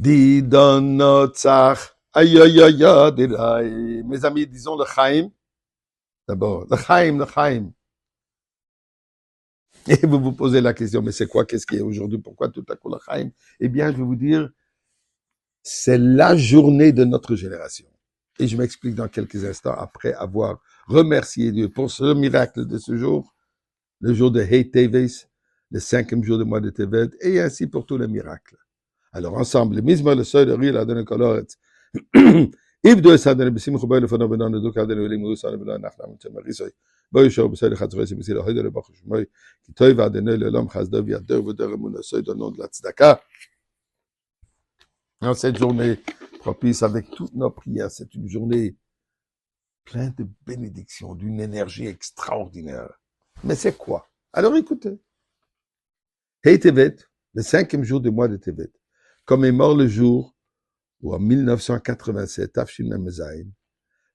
Didonotzach. Aïe, aïe, aïe, aïe, aïe. Mes amis, disons le Chaim. D'abord, le Chaim, le Chaim. Et vous vous posez la question, mais c'est quoi, qu'est-ce qui est aujourd'hui, pourquoi tout à coup le Chaim? Eh bien, je vais vous dire, c'est la journée de notre génération. Et je m'explique dans quelques instants après avoir remercié Dieu pour ce miracle de ce jour, le jour de Hey Teves, le 5e jour du mois de Tevet, et ainsi pour tous les miracles. Alors ensemble, le misma le seuil de rire la donne coloret. Ibdo esadene besim khobay le phénomène de dokadene le mus ana bela nachna mit marisoy. Boy show besel khatzres besil hayder bakh shmoy ki toy vadene le lam khazdav yader veder mon seuil de nom de la tzedaka. Dans cette journée propice avec toutes nos prières, c'est une journée pleine de bénédictions, d'une énergie extraordinaire. Mais c'est quoi? Alors écoutez. Hey Tevet, le 5e jour du mois de Tevet, commémore le jour où en 1987, Tafshin Mezaïn,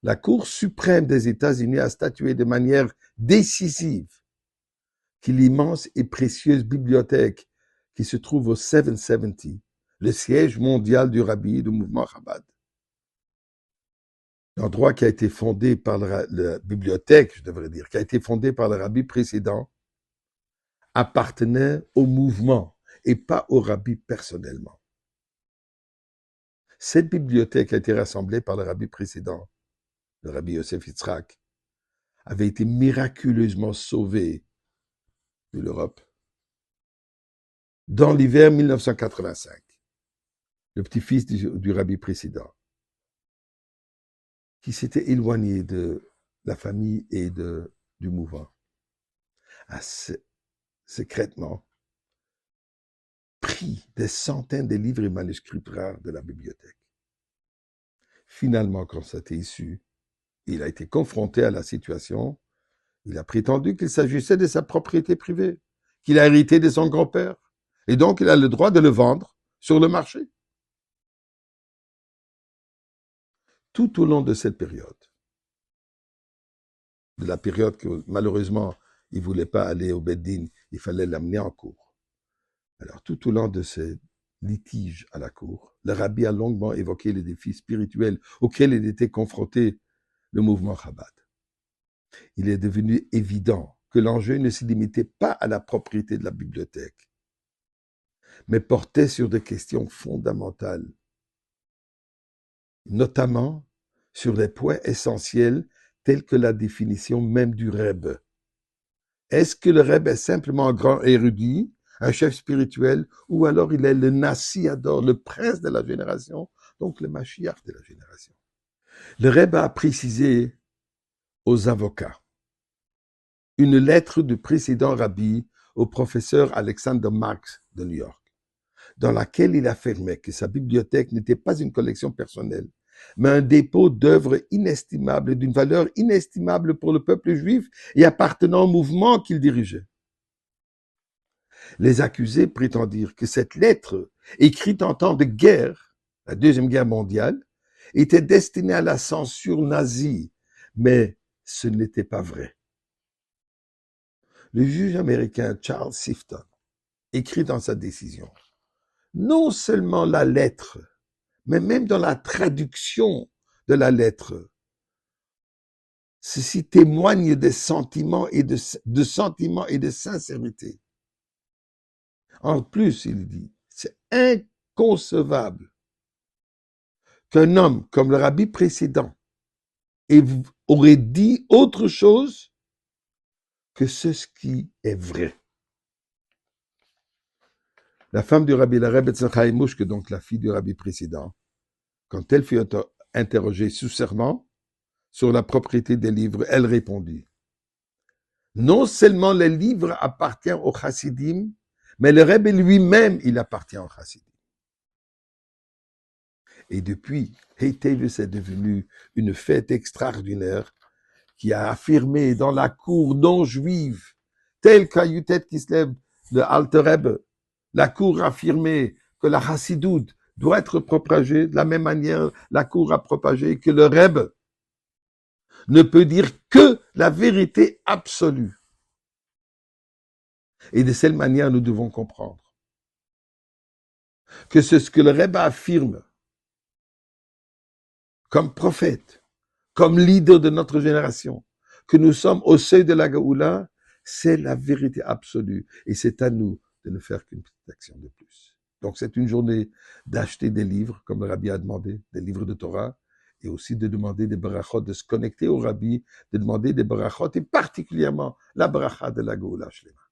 la Cour suprême des États-Unis a statué de manière décisive que l'immense et précieuse bibliothèque qui se trouve au 770, le siège mondial du Rabbi du mouvement Chabad, l'endroit qui a été fondé par la bibliothèque, je devrais dire, qui a été fondé par le Rabbi précédent, appartenait au mouvement et pas au Rabbi personnellement. Cette bibliothèque a été rassemblée par le Rabbi précédent, le Rabbi Yosef Yitzhak, avait été miraculeusement sauvé de l'Europe dans l'hiver 1985. Le petit-fils du Rabbi précédent, qui s'était éloigné de la famille et du mouvement, a secrètement pris des centaines de livres et manuscrits rares de la bibliothèque. Finalement, quand ça a été issu, il a été confronté à la situation. Il a prétendu qu'il s'agissait de sa propriété privée, qu'il a hérité de son grand-père. Et donc, il a le droit de le vendre sur le marché. Tout au long de cette période, de la période que malheureusement, il ne voulait pas aller au Beddin, il fallait l'amener en cour. Alors, tout au long de ces litiges à la cour, le rabbi a longuement évoqué les défis spirituels auxquels il était confronté, le mouvement Chabad. Il est devenu évident que l'enjeu ne se limitait pas à la propriété de la bibliothèque, mais portait sur des questions fondamentales, notamment sur les points essentiels tels que la définition même du Reb. Est-ce que le Reb est simplement un grand érudit, un chef spirituel, ou alors il est le Nassi Ador, le prince de la génération, donc le Mashiach de la génération? Le Reb a précisé aux avocats une lettre du précédent rabbi au professeur Alexander Marx de New York, dans laquelle il affirmait que sa bibliothèque n'était pas une collection personnelle, mais un dépôt d'œuvres inestimables, d'une valeur inestimable pour le peuple juif et appartenant au mouvement qu'il dirigeait. Les accusés prétendirent que cette lettre, écrite en temps de guerre, la Deuxième Guerre mondiale, était destinée à la censure nazie, mais ce n'était pas vrai. Le juge américain Charles Sifton écrit dans sa décision: non seulement la lettre, mais même dans la traduction de la lettre, ceci témoigne des sentiments et de sentiments et de sincérité. En plus, il dit, c'est inconcevable qu'un homme comme le rabbi précédent aurait dit autre chose que ce qui est vrai. La femme du rabbi, la Rebbe Tzachai Mouchke, donc la fille du rabbi précédent, quand elle fut interrogée sous serment sur la propriété des livres, elle répondit: non seulement les livres appartiennent aux chassidim, mais le Rebbe lui-même, il appartient aux chassidim. Et depuis, Hey Teves est devenu une fête extraordinaire qui a affirmé dans la cour non juive, tel qu'à Yutet Kislev de Alter Rebbe, la cour a affirmé que la chassidoute doit être propagée de la même manière la cour a propagé que le Rebbe ne peut dire que la vérité absolue. Et de cette manière, nous devons comprendre que c'est ce que le Rebbe affirme comme prophète, comme leader de notre génération, que nous sommes au seuil de la Géoula, c'est la vérité absolue. Et c'est à nous de ne faire qu'une petite action de plus. Donc c'est une journée d'acheter des livres, comme le Rabbi a demandé, des livres de Torah, et aussi de demander des barachot, de se connecter au Rabbi, de demander des barachot, et particulièrement la baracha de la Géoula Shlema.